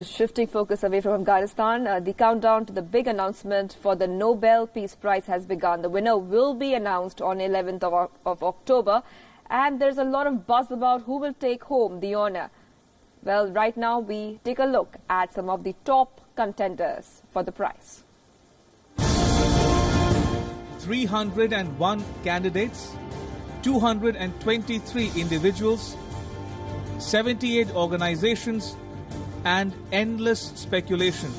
Shifting focus away from Afghanistan, the countdown to the big announcement for the Nobel Peace Prize has begun. The winner will be announced on 11th of October, and there's a lot of buzz about who will take home the honor. Well, right now we take a look at some of the top contenders for the prize. 301 candidates, 223 individuals, 78 organizations, and endless speculation.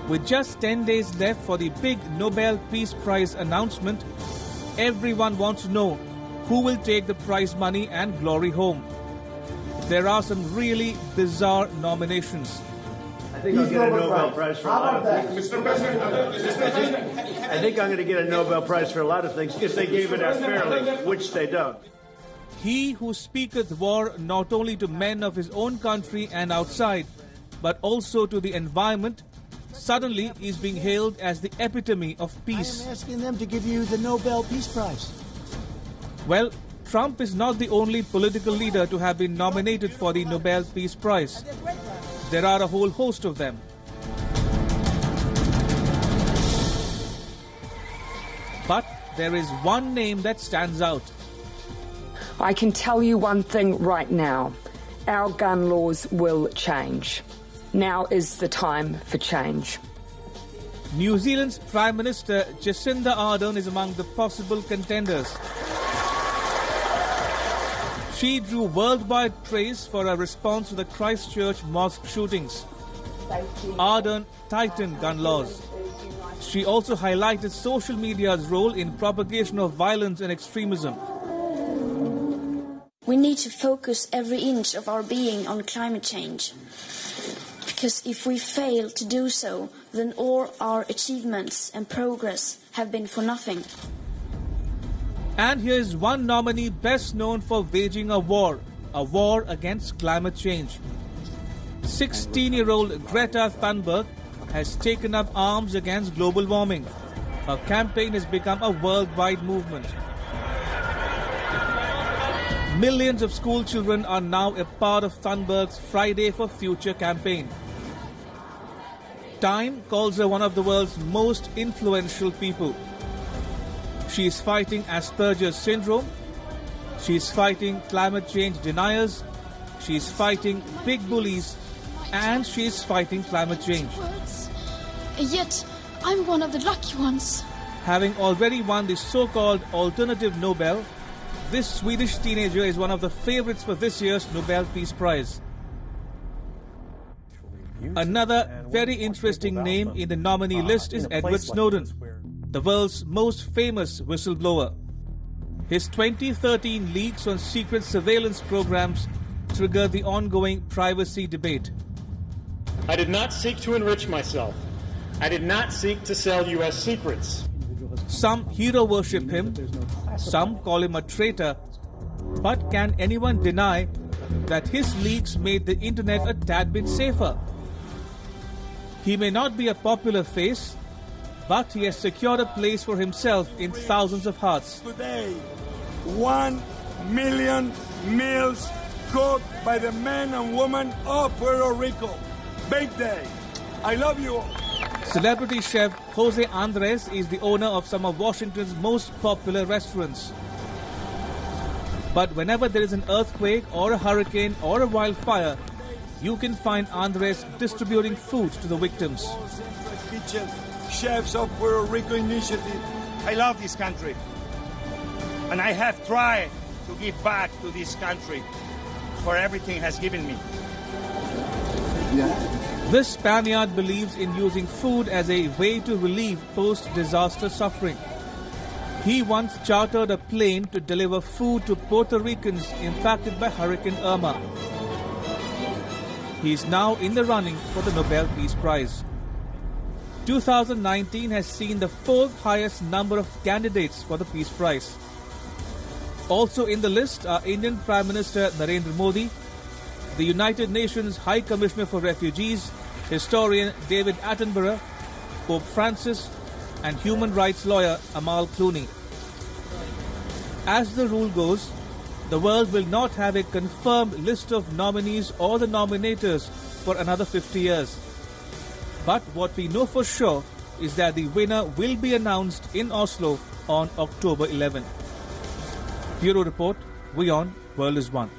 With just 10 days left for the big Nobel Peace Prize announcement, everyone wants to know who will take the prize money and glory home. There are some really bizarre nominations. I think I'll get a Nobel Prize for a lot of things. Mr. President, I think I'm going to get a Nobel Prize for a lot of things if they gave it out fairly, which they don't. He who speaketh war not only to men of his own country and outside, but also to the environment, suddenly is being hailed as the epitome of peace. I am asking them to give you the Nobel Peace Prize. Well, Trump is not the only political leader to have been nominated for the Nobel Peace Prize. There are a whole host of them. But there is one name that stands out. I can tell you one thing right now. Our gun laws will change. Now is the time for change. New Zealand's Prime Minister Jacinda Arden is among the possible contenders. She drew worldwide praise for her response to the Christchurch mosque shootings. Arden tightened gun laws. She also highlighted social media's role in propagation of violence and extremism. We need to focus every inch of our being on climate change. Because if we fail to do so, then all our achievements and progress have been for nothing. And here is one nominee best known for waging a war against climate change. 16-year-old Greta Thunberg has taken up arms against global warming. Her campaign has become a worldwide movement. Millions of school children are now a part of Thunberg's Friday for Future campaign. Time calls her one of the world's most influential people. She is fighting Asperger's syndrome. She is fighting climate change deniers. She is fighting big bullies. And she is fighting climate change. Yet, I'm one of the lucky ones. Having already won the so-called alternative Nobel, this Swedish teenager is one of the favorites for this year's Nobel Peace Prize. Another very interesting name in the nominee list is Edward Snowden, the world's most famous whistleblower. His 2013 leaks on secret surveillance programs triggered the ongoing privacy debate. I did not seek to enrich myself. I did not seek to sell U.S. secrets. Some hero worship him, some call him a traitor, but can anyone deny that his leaks made the internet a tad bit safer? He may not be a popular face, but he has secured a place for himself in thousands of hearts. Today, 1 million meals cooked by the men and women of Puerto Rico. Big day. I love you all. Celebrity chef Jose Andres is the owner of some of Washington's most popular restaurants. But whenever there is an earthquake or a hurricane or a wildfire, you can find Andres distributing food to the victims. Kitchen Chefs of Puerto Rico initiative. I love this country, and I have tried to give back to this country for everything it has given me. This Spaniard believes in using food as a way to relieve post-disaster suffering. He once chartered a plane to deliver food to Puerto Ricans impacted by Hurricane Irma. He is now in the running for the Nobel Peace Prize. 2019 has seen the fourth highest number of candidates for the Peace Prize. Also in the list are Indian Prime Minister Narendra Modi, the United Nations High Commissioner for Refugees, historian David Attenborough, Pope Francis, and human rights lawyer Amal Clooney. As the rule goes, the world will not have a confirmed list of nominees or the nominators for another 50 years. But what we know for sure is that the winner will be announced in Oslo on October 11. Bureau Report, WION, World is One.